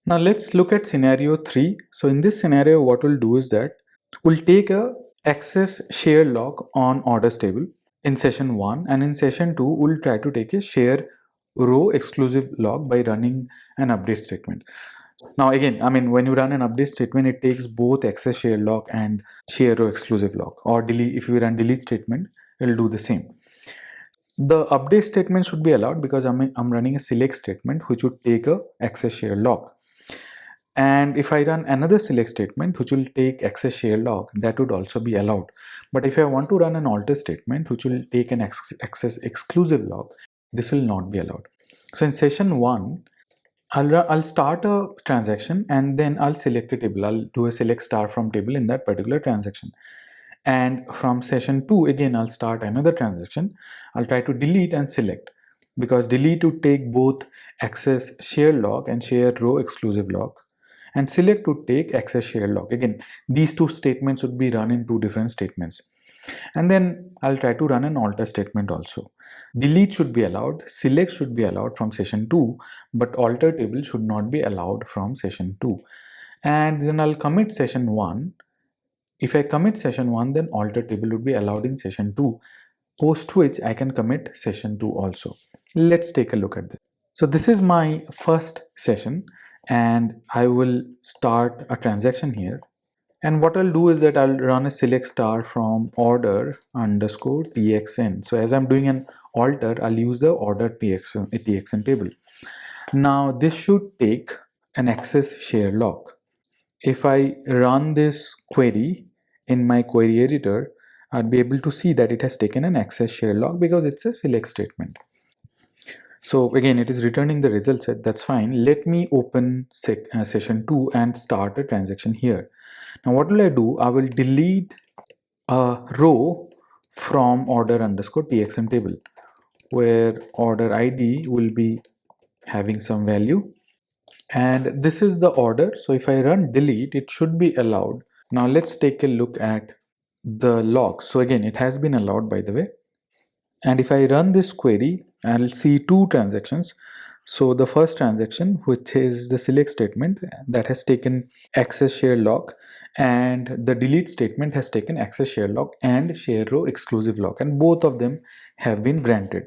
Now let's look at scenario 3. So in this scenario, what we'll do is that we'll take a access share lock on orders table in session 1, and in session 2 we'll try to take a share row exclusive lock by running an update statement. Now again, I mean, when you run an update statement, it takes both access share lock and share row exclusive lock, or delete. If you run delete statement, it'll do the same. The update statement should be allowed because I'm running a select statement which would take a access share lock. And if I run another select statement which will take access share lock, that would also be allowed. But if I want to run an alter statement which will take an access exclusive lock, this will not be allowed. So in session 1, I'll start a transaction and then I'll select a table. I'll do a select star from table in that particular transaction. And from session 2, again, I'll start another transaction. I'll try to delete and select, because delete would take both access share lock and share row exclusive lock, and select would take access share lock. Again, these two statements would be run in two different statements. And then I'll try to run an alter statement also. Delete should be allowed, select should be allowed from session 2, but alter table should not be allowed from session 2. And then I'll commit session 1. If I commit session 1, then alter table would be allowed in session 2, post which I can commit session 2 also. Let's take a look at this. So this is my first session and I will start a transaction here. And what I'll do is that I'll run a select star from order underscore txn. So as I'm doing an alter, I'll use the order txn table. Now this should take an access share lock. If I run this query in my query editor, I'll be able to see that it has taken an access share lock because it's a select statement. So again, it is returning the result set. That's fine. Let me open session 2 and start a transaction here. Now what will I do? I will delete a row from order underscore txm table, where order ID will be having some value. And this is the order. So if I run delete, it should be allowed. Now let's take a look at the log. So again, it has been allowed, by the way. And if I run this query, I'll see two transactions. So the first transaction, which is the select statement, that has taken access share lock, and the delete statement has taken access share lock and share row exclusive lock, and both of them have been granted.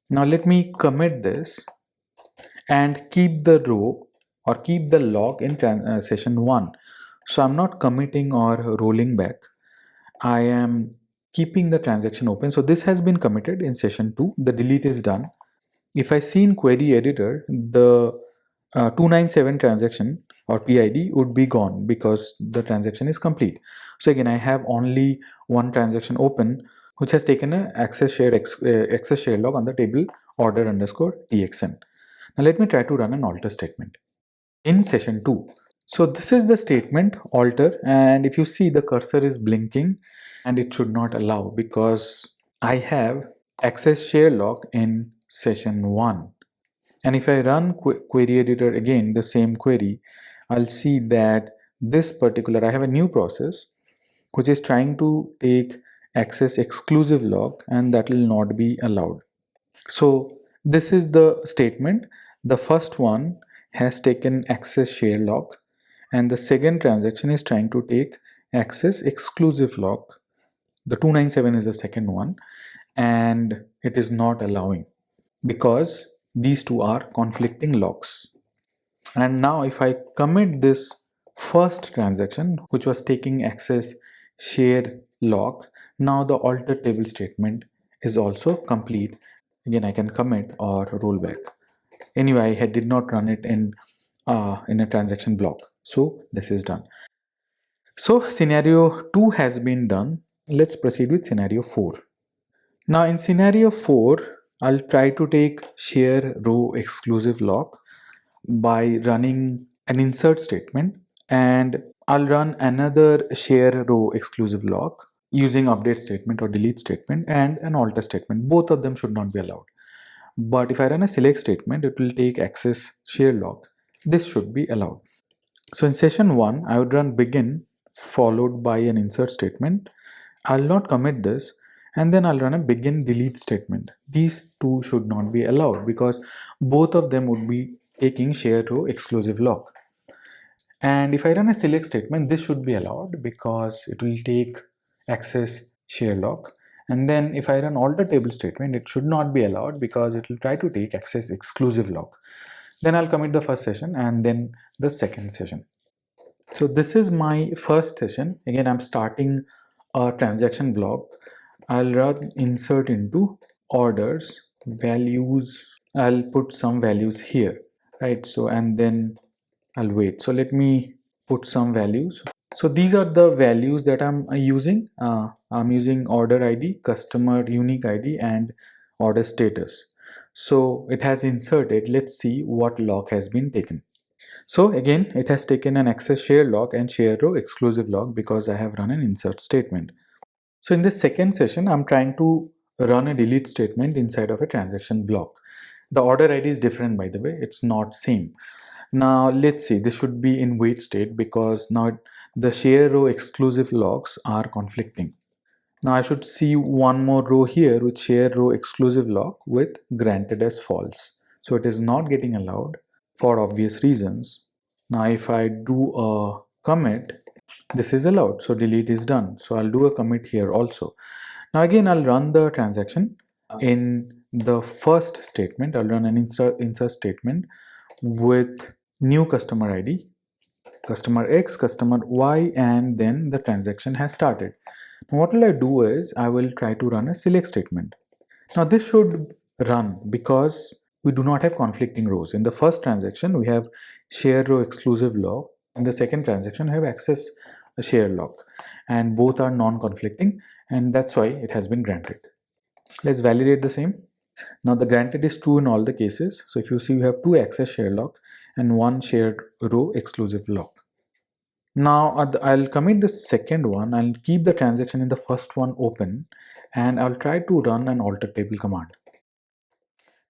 Now let me commit this and keep the row or keep the lock in session 1. So I'm not committing or rolling back. I am keeping the transaction open. So this has been committed in session 2. The delete is done. If I see in query editor, the 297 transaction or PID would be gone because the transaction is complete. So again, I have only one transaction open which has taken an access share log on the table order underscore txn. Now let me try to run an alter statement in session 2. So this is the statement alter, and if you see, the cursor is blinking and it should not allow because I have access share lock in session 1. And if I run query editor again, the same query, I'll see that this particular, I have a new process which is trying to take access exclusive lock, and that will not be allowed. So this is the statement. The first one has taken access share lock, and the second transaction is trying to take access exclusive lock. The 297 is the second one, and it is not allowing because these two are conflicting locks. And now if I commit this first transaction, which was taking access share lock, now the alter table statement is also complete. Again, I can commit or roll back. Anyway, I did not run it in a transaction block. So this is done. So scenario 2 has been done. Let's proceed with scenario 4. Now in scenario 4, I'll try to take share row exclusive lock by running an insert statement, and I'll run another share row exclusive lock using update statement or delete statement and an alter statement. Both of them should not be allowed. But if I run a select statement, it will take access share lock. This should be allowed. So in session 1, I would run begin followed by an insert statement. I'll not commit this, and then I'll run a begin delete statement. These two should not be allowed because both of them would be taking share row exclusive lock. And if I run a select statement, this should be allowed because it will take access share lock. And then if I run alter table statement, it should not be allowed because it will try to take access exclusive lock. Then I'll commit the first session and then the second session. So this is my first session. Again, I'm starting a transaction block. I'll run insert into orders, values. I'll put some values here, right? So, and then I'll wait. So let me put some values. So these are the values that I'm using. I'm using order ID, customer unique ID, and order status. So it has inserted. Let's see what lock has been taken. So again, it has taken an access share lock and share row exclusive lock because I have run an insert statement. So in this second session, I'm trying to run a delete statement inside of a transaction block. The order ID is different, by the way. It's not same. Now let's see, this should be in wait state because now the share row exclusive locks are conflicting. Now I should see one more row here with share row exclusive lock with granted as false. So it is not getting allowed for obvious reasons. Now if I do a commit, this is allowed. So delete is done. So I'll do a commit here also. Now again, I'll run the transaction. In the first statement, I'll run an insert statement with new customer ID, customer X, customer Y, and then the transaction has started. Now what will I do is I will try to run a select statement. Now this should run because we do not have conflicting rows. In the first transaction, we have share row exclusive lock. In the second transaction, we have access share lock, and both are non-conflicting, and that's why it has been granted. Let's validate the same. Now the granted is true in all the cases. So if you see, you have two access share lock and one shared row exclusive lock. Now I'll commit the second one. I'll keep the transaction in the first one open and I'll try to run an alter table command.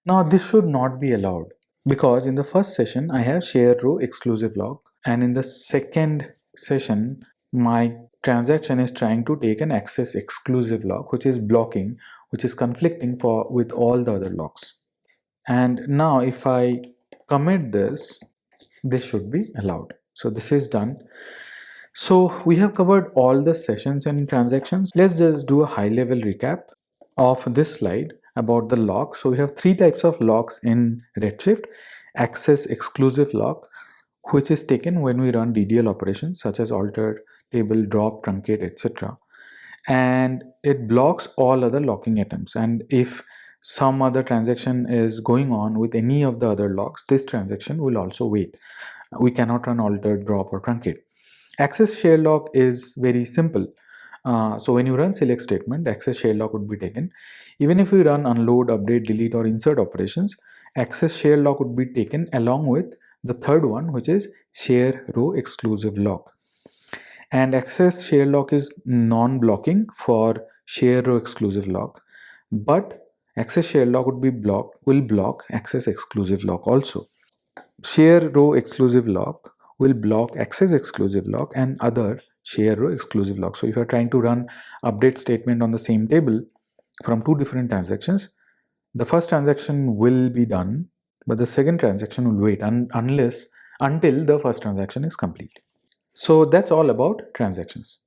Now this should not be allowed because in the first session I have share row exclusive lock, and in the second session my transaction is trying to take an access exclusive lock, which is blocking, which is conflicting with all the other locks. And now if I commit this, this should be allowed. So this is done. So we have covered all the sessions and transactions. Let's just do a high level recap of this slide about the lock. So we have three types of locks in Redshift. Access exclusive lock, which is taken when we run DDL operations such as alter, table, drop, truncate, etc. And it blocks all other locking attempts. And if some other transaction is going on with any of the other locks, this transaction will also wait. We cannot run alter, drop, or truncate. Access share lock is very simple. So when you run select statement, access share lock would be taken. Even if we run unload, update, delete, or insert operations, access share lock would be taken along with the third one, which is share row exclusive lock. And access share lock is non-blocking for share row exclusive lock, but access share lock will block access exclusive lock also. Share row exclusive lock will block access exclusive lock and other share row exclusive lock. So if you're trying to run update statement on the same table from two different transactions, the first transaction will be done, but the second transaction will wait until the first transaction is complete. So that's all about transactions.